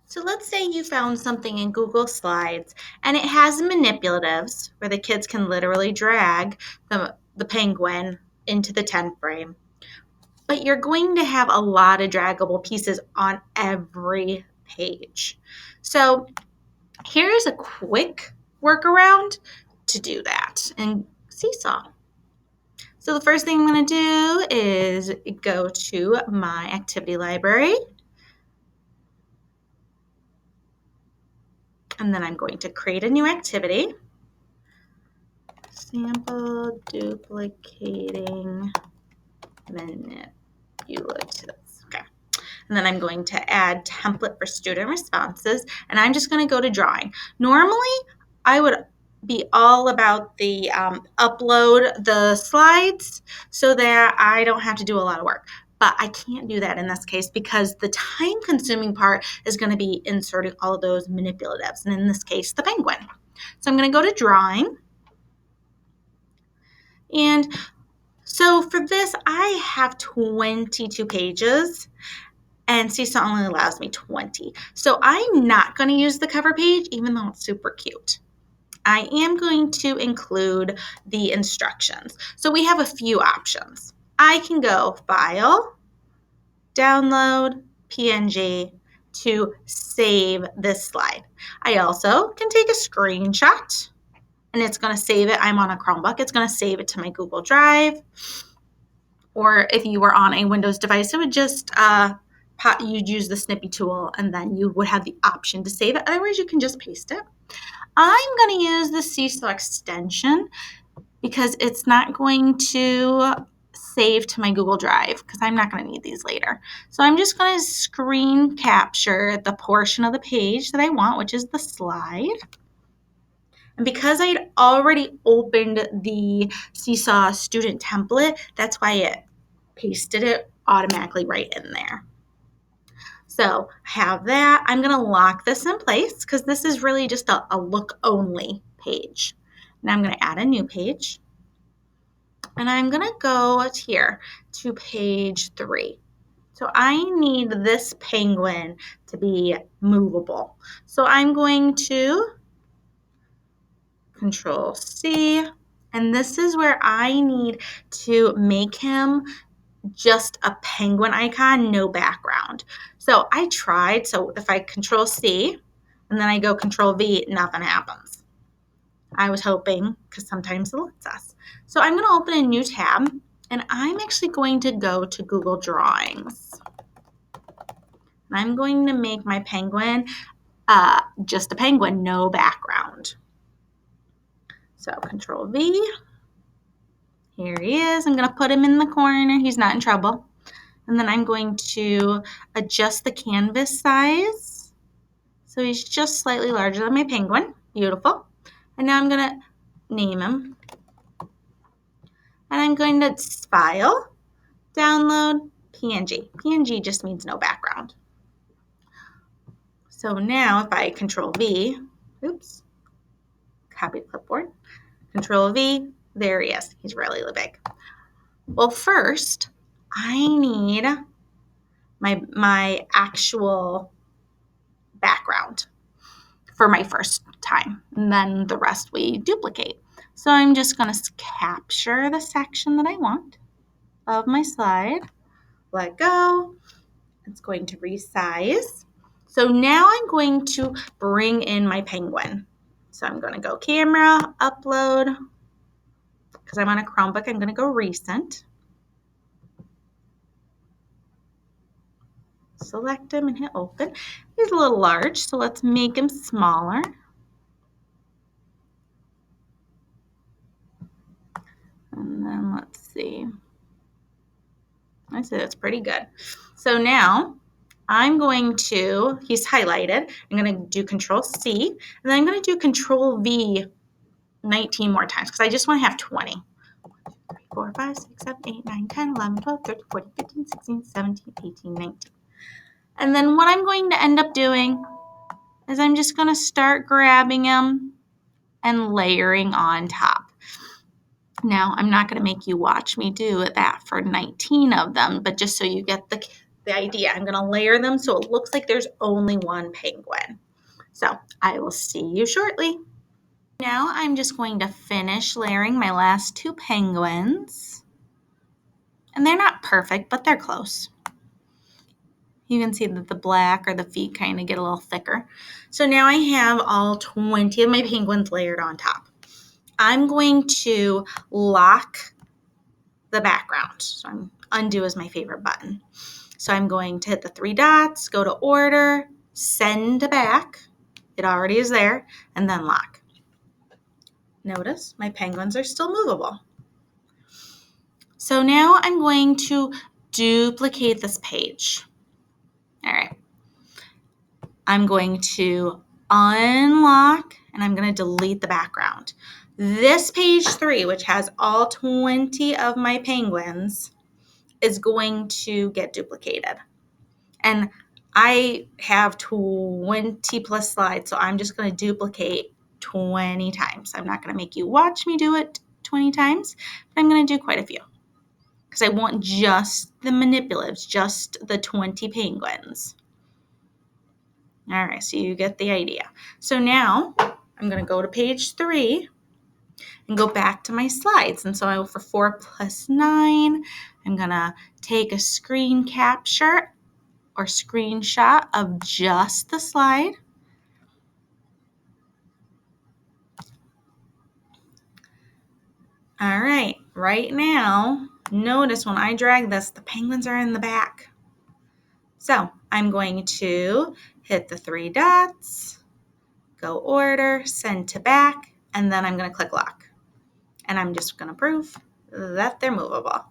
So let's say you found something in Google Slides and it has manipulatives where the kids can literally drag the penguin into the 10 frame. But you're going to have a lot of draggable pieces on every page. So here's a quick workaround to do that in Seesaw. So the first thing I'm going to do is go to my activity library. And then I'm going to create a new activity. Sample duplicating manipulatives. Okay. And then I'm going to add template for student responses. And I'm just going to go to drawing. Normally, I would be all about the upload the slides so that I don't have to do a lot of work. But I can't do that in this case because the time-consuming part is going to be inserting all of those manipulatives, and in this case, the penguin. So I'm going to go to drawing. And so for this, I have 22 pages, and Seesaw only allows me 20. So I'm not going to use the cover page, even though it's super cute. I am going to include the instructions. So we have a few options. I can go File, Download, PNG to save this slide. I also can take a screenshot and it's going to save it. I'm on a Chromebook. It's going to save it to my Google Drive. Or if you were on a Windows device, it would just you'd use the Snippy tool and then you would have the option to save it. Otherwise, you can just paste it. I'm going to use the Seesaw extension because it's not going to save to my Google Drive because I'm not going to need these later. So I'm just going to screen capture the portion of the page that I want, which is the slide. And because I'd already opened the Seesaw student template, that's why it pasted it automatically right in there. So I have that. I'm going to lock this in place because this is really just a look-only page. Now I'm going to add a new page. And I'm going to go here to page 3. So I need this penguin to be movable. So I'm going to Control C. And this is where I need to make him just a penguin icon, no background. So I tried. So if I Control C and then I go Control V, nothing happens. I was hoping, because sometimes it lets us. So I'm going to open a new tab, and I'm actually going to go to Google Drawings. And I'm going to make my penguin just a penguin, no background. So Control V. Here he is. I'm going to put him in the corner. He's not in trouble. And then I'm going to adjust the canvas size. So he's just slightly larger than my penguin. Beautiful. And now I'm going to name him. And I'm going to File, Download, PNG. PNG just means no background. So now if I Control V, oops, copy clipboard, Control V, there he is. He's really big. Well, first, I need my actual background for my first time, and then the rest we duplicate. So I'm just going to capture the section that I want of my slide, let go. It's going to resize. So now I'm going to bring in my penguin. So I'm going to go Camera, Upload. Because I'm on a Chromebook, I'm going to go Recent. Select him and hit Open. He's a little large, so let's make him smaller. And then let's see. I say that's pretty good. So now I'm going to, he's highlighted. I'm going to do Control C, and then I'm going to do Control V 19 more times because I just want to have 20. 1, 2, 3, 4, 5, 6, 7, 8, 9, 10, 11, 12, 13, 14, 15, 16, 17, 18, 19. And then what I'm going to end up doing is I'm just going to start grabbing them and layering on top. Now, I'm not going to make you watch me do that for 19 of them, but just so you get the idea. I'm going to layer them so it looks like there's only one penguin. So I will see you shortly. Now I'm just going to finish layering my last two penguins. And they're not perfect, but they're close. You can see that the black or the feet kind of get a little thicker. So now I have all 20 of my penguins layered on top. I'm going to lock the background. So undo is my favorite button. So I'm going to hit the three dots, go to order, send to back. It already is there, and then lock. Notice my penguins are still movable. So now I'm going to duplicate this page. All right. I'm going to unlock and I'm going to delete the background. This page 3, which has all 20 of my penguins, is going to get duplicated. And I have 20 plus slides, so I'm just going to duplicate 20 times. I'm not going to make you watch me do it 20 times, but I'm going to do quite a few because I want just the manipulatives, just the 20 penguins. All right, so you get the idea. So now I'm going to go to page 3 and go back to my slides. And so for 4 plus 9, I'm going to take a screen capture or screenshot of just the slide. All right now, notice when I drag this, the penguins are in the back. So I'm going to hit the 3 dots, go order, send to back, and then I'm going to click lock. And I'm just going to prove that they're movable.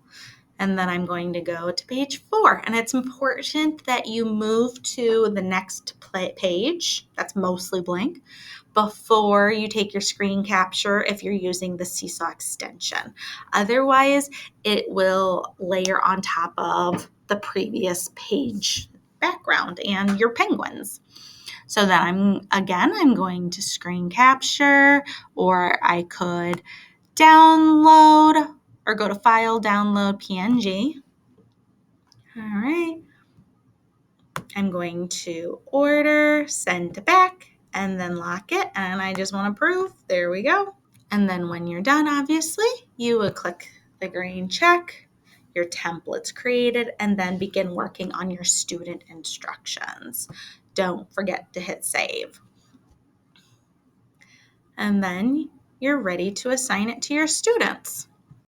And then I'm going to go to page 4. And it's important that you move to the next page, that's mostly blank, before you take your screen capture if you're using the Seesaw extension. Otherwise, it will layer on top of the previous page background and your penguins. So then I'm going to screen capture, or I could download or go to file, download PNG. All right. I'm going to order, send to back, and then lock it. And I just want to prove, there we go. And then when you're done, obviously, you would click the green check, your template's created, and then begin working on your student instructions. Don't forget to hit save. And then you're ready to assign it to your students.